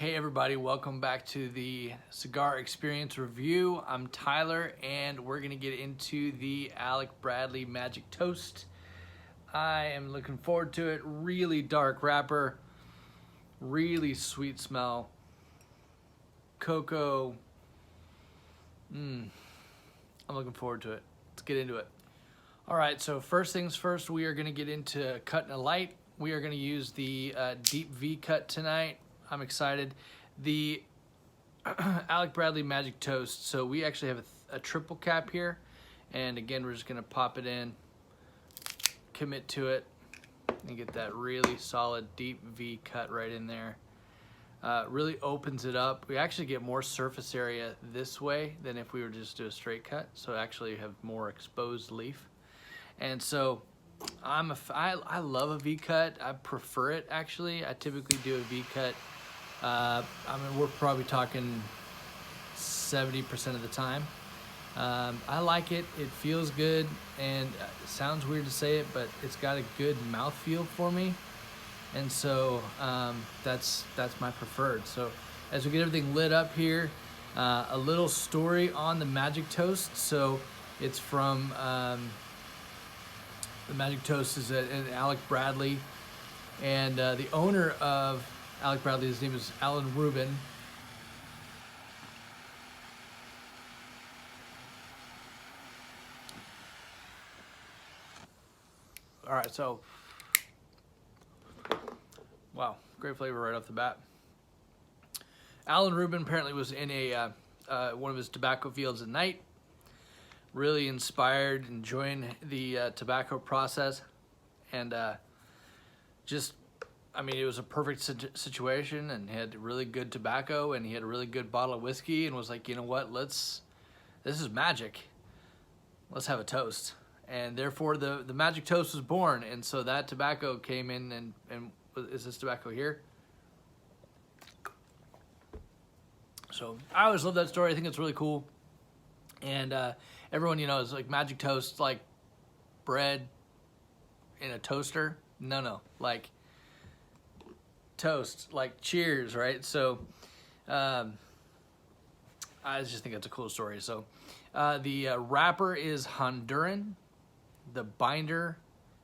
Hey everybody, welcome back to the Cigar Experience Review. I'm Tyler and we're gonna get into the Alec Bradley Magic Toast. I am looking forward to it. Really dark wrapper, really sweet smell. Cocoa. I'm looking forward to it. Let's get into it. All right, so first things first, we are gonna get into cutting a light. We are gonna use the deep V cut tonight. I'm excited. The Alec Bradley Magic Toast. So we actually have a triple cap here. And again, we're just gonna pop it in, commit to it, and get that really solid deep V cut right in there. Really opens it up. We actually get more surface area this way than if we were just do a straight cut. So actually have more exposed leaf. And so I love a V cut. I prefer it actually. I typically do a V cut. I mean, we're probably talking 70% of the time. I like it. It feels good, and it sounds weird to say it, but it's got a good mouthfeel for me, and so that's my preferred. So as we get everything lit up here, a little story on the Magic Toast. So it's from the Magic Toast is an Alec Bradley, and the owner of Alec Bradley, his name is Alan Rubin. All right, so, wow, great flavor right off the bat. Alan Rubin apparently was in a one of his tobacco fields at night, really inspired, enjoying the tobacco process, and just, I mean, it was a perfect situation, and he had really good tobacco, and he had a really good bottle of whiskey, and was like, you know what, this is magic. Let's have a toast. And therefore, the Magic Toast was born, and so that tobacco came in, and is this tobacco here? So I always love that story. I think it's really cool. And everyone, you know, is like Magic Toast, like bread in a toaster. No, like toast, like cheers, right? So I just think it's a cool story. So the wrapper is Honduran. The binder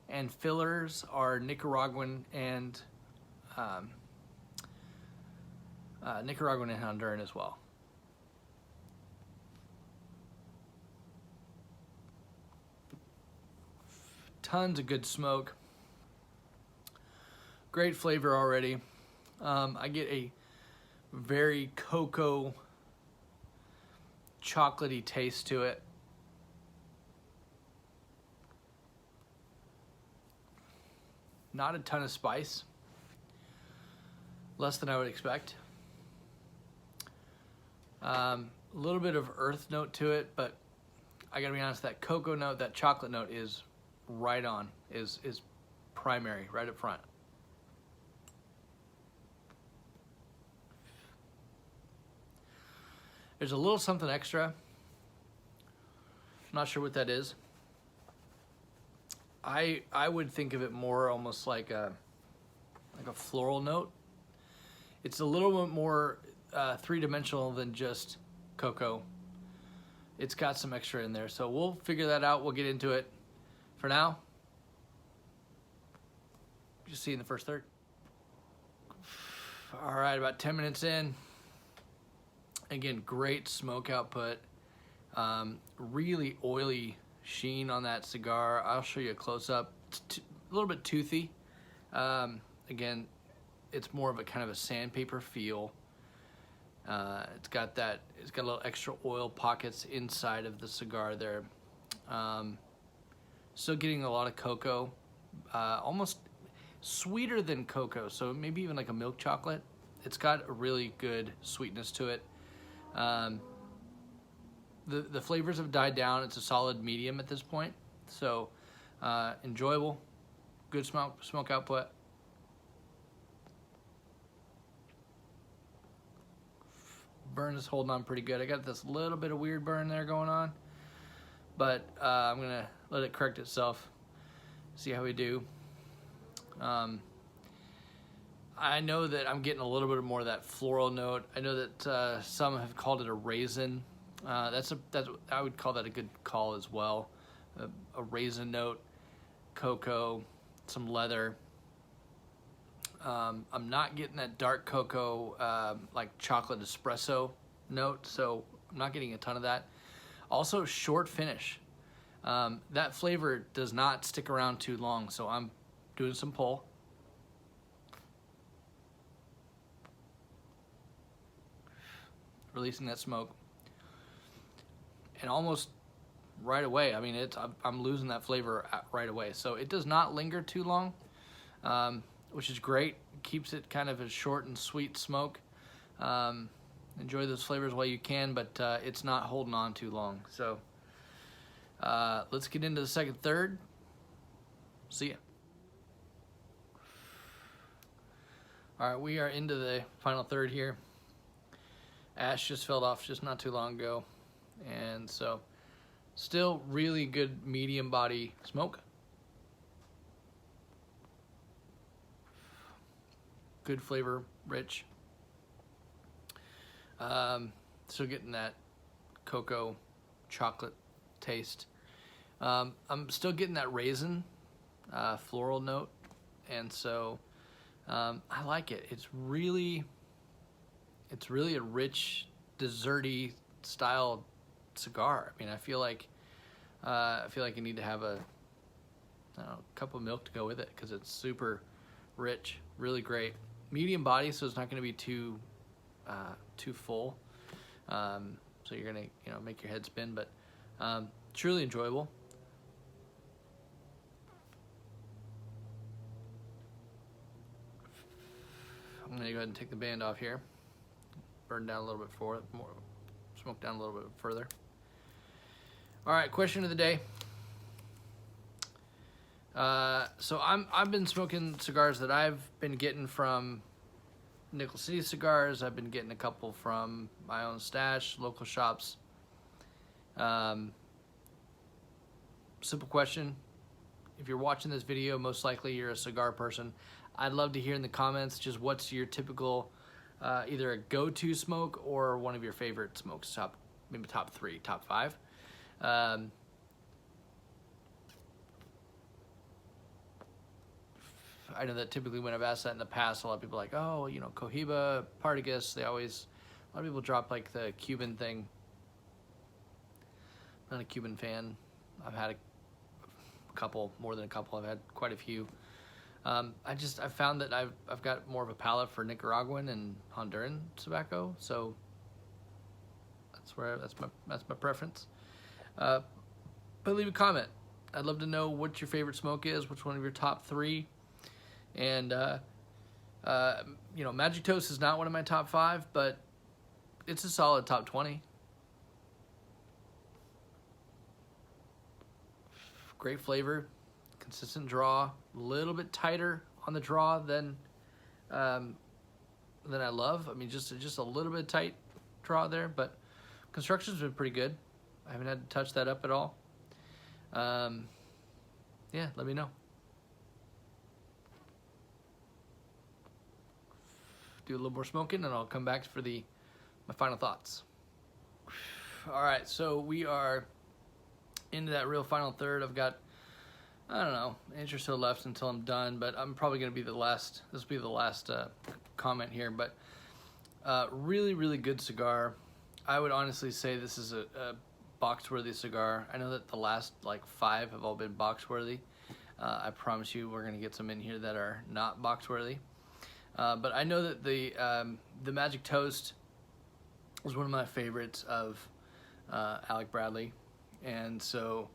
and fillers are Nicaraguan and Honduran as well. Tons of good smoke. Great flavor already. I get a very cocoa, chocolatey taste to it. Not a ton of spice. Less than I would expect. A little bit of earth note to it, but I gotta be honest, that cocoa note, that chocolate note is right on, is primary, right up front. There's a little something extra. I'm not sure what that is. I would think of it more almost like a floral note. It's a little bit more three-dimensional than just cocoa. It's got some extra in there, so we'll figure that out. We'll get into it. For now, just see in the first third. All right, about 10 minutes in. Again, great smoke output. Really oily sheen on that cigar. I'll show you a close-up. It's a little bit toothy. Again, it's more of a kind of a sandpaper feel. It's got a little extra oil pockets inside of the cigar there. Still getting a lot of cocoa, almost sweeter than cocoa, so maybe even like a milk chocolate. It's got a really good sweetness to it. The flavors have died down. It's a solid medium at this point, so enjoyable, good smoke output. Burn is holding on pretty good. I got this little bit of weird burn there going on, but I'm gonna let it correct itself, see how we do. I know that I'm getting a little bit more of that floral note. I know that some have called it a raisin. That's I would call that a good call as well. A raisin note, cocoa, some leather. I'm not getting that dark cocoa like chocolate espresso note, so I'm not getting a ton of that. Also, short finish. That flavor does not stick around too long, so I'm doing some pull. Releasing that smoke. And almost right away, I mean, I'm losing that flavor right away. So it does not linger too long, which is great. It keeps it kind of a short and sweet smoke. Enjoy those flavors while you can, but it's not holding on too long. So let's get into the second third. See ya. All right, we are into the final third here. Ash just fell off just not too long ago. And so still really good medium body smoke. Good flavor, rich. Still getting that cocoa chocolate taste. I'm still getting that raisin floral note, and so I like it. It's really a rich, desserty style cigar. I mean, I feel like I need to have a cup of milk to go with it because it's super rich, really great. Medium body, so it's not going to be too full. So you're gonna make your head spin, but truly enjoyable. I'm gonna go ahead and take the band off here. Burn down a little bit more, smoke down a little bit further. All right, question of the day. So I've been smoking cigars that I've been getting from Nickel City Cigars. I've been getting a couple from my own stash, local shops. Simple question. If you're watching this video, most likely you're a cigar person. I'd love to hear in the comments just what's your typical either a go-to smoke or one of your favorite smokes, maybe top 3, top 5. I know that typically when I've asked that in the past, a lot of people are like, oh, Cohiba, Partagas, a lot of people drop like the Cuban thing. I'm not a Cuban fan. I've had a couple, more than a couple. I've had quite a few. I've found that I've got more of a palate for Nicaraguan and Honduran tobacco, so that's my preference. But leave a comment. I'd love to know what your favorite smoke is, which one of your top 3. And Magic Toast is not one of my top 5, but it's a solid top 20. Great flavor, consistent draw, a little bit tighter on the draw than I love. I mean, just a little bit tight draw there, but construction's been pretty good. I haven't had to touch that up at all. Yeah, let me know. Do a little more smoking, and I'll come back for my final thoughts. All right, so we are into that real final third. I've got, I don't know, an inch or so left until I'm done, but I'm probably going to be the last. This will be the last comment here, but really, really good cigar. I would honestly say this is a box-worthy cigar. I know that the last 5 have all been box-worthy. I promise you we're going to get some in here that are not box-worthy. But I know that the Magic Toast was one of my favorites of Alec Bradley, and so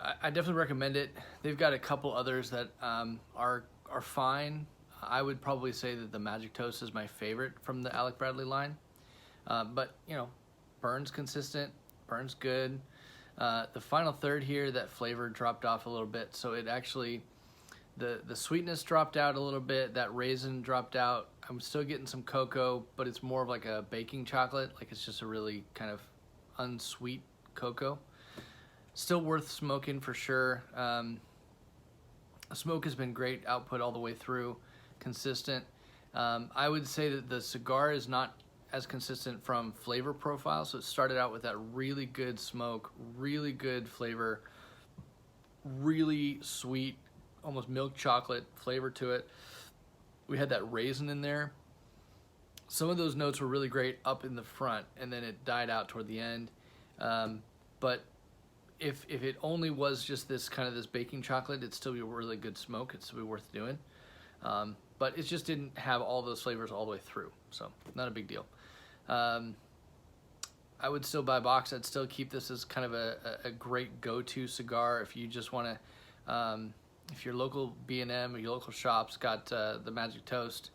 I definitely recommend it. They've got a couple others that are fine. I would probably say that the Magic Toast is my favorite from the Alec Bradley line, but burns consistent, burns good. The final third here, that flavor dropped off a little bit, so it actually. The sweetness dropped out a little bit. That raisin dropped out. I'm still getting some cocoa, but it's more of like a baking chocolate. Like it's just a really kind of unsweet cocoa. Still worth smoking for sure. The smoke has been great. Output all the way through. Consistent. I would say that the cigar is not as consistent from flavor profile. So it started out with that really good smoke, really good flavor, really sweet, almost milk chocolate flavor to it. We had that raisin in there. Some of those notes were really great up in the front, and then it died out toward the end. But if it only was just this kind of this baking chocolate, it'd still be a really good smoke. It'd still be worth doing. But it just didn't have all those flavors all the way through, so not a big deal. I would still buy a box. I'd still keep this as kind of a great go-to cigar if you just want to, if your local B&M or your local shop's got the Magic Toast,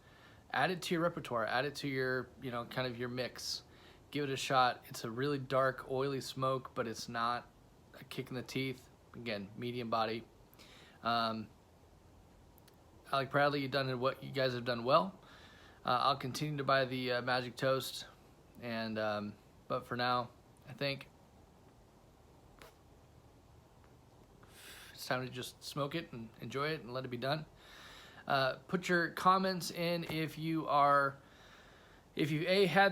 add it to your repertoire, add it to your, kind of your mix. Give it a shot. It's a really dark, oily smoke, but it's not a kick in the teeth. Again, medium body. Alec Bradley, you guys have done well. I'll continue to buy the Magic Toast, and but for now, I think it's time to just smoke it and enjoy it and let it be done. Put your comments in if you've had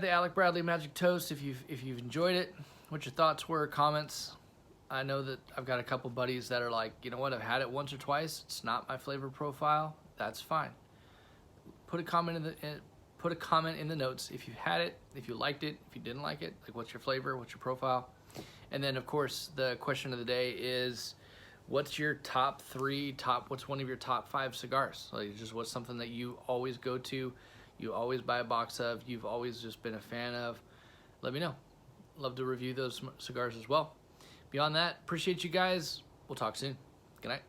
the Alec Bradley Magic Toast, if you've enjoyed it, what your thoughts were, comments. I know that I've got a couple buddies that are like, you know what, I've had it once or twice. It's not my flavor profile. That's fine. Put a comment in the notes if you've had it, if you liked it, if you didn't like it, like what's your flavor, what's your profile. And then of course the question of the day is, what's your what's one of your top 5 cigars? Like, just what's something that you always go to, you always buy a box of, you've always just been a fan of? Let me know. Love to review those cigars as well. Beyond that, appreciate you guys. We'll talk soon. Good night.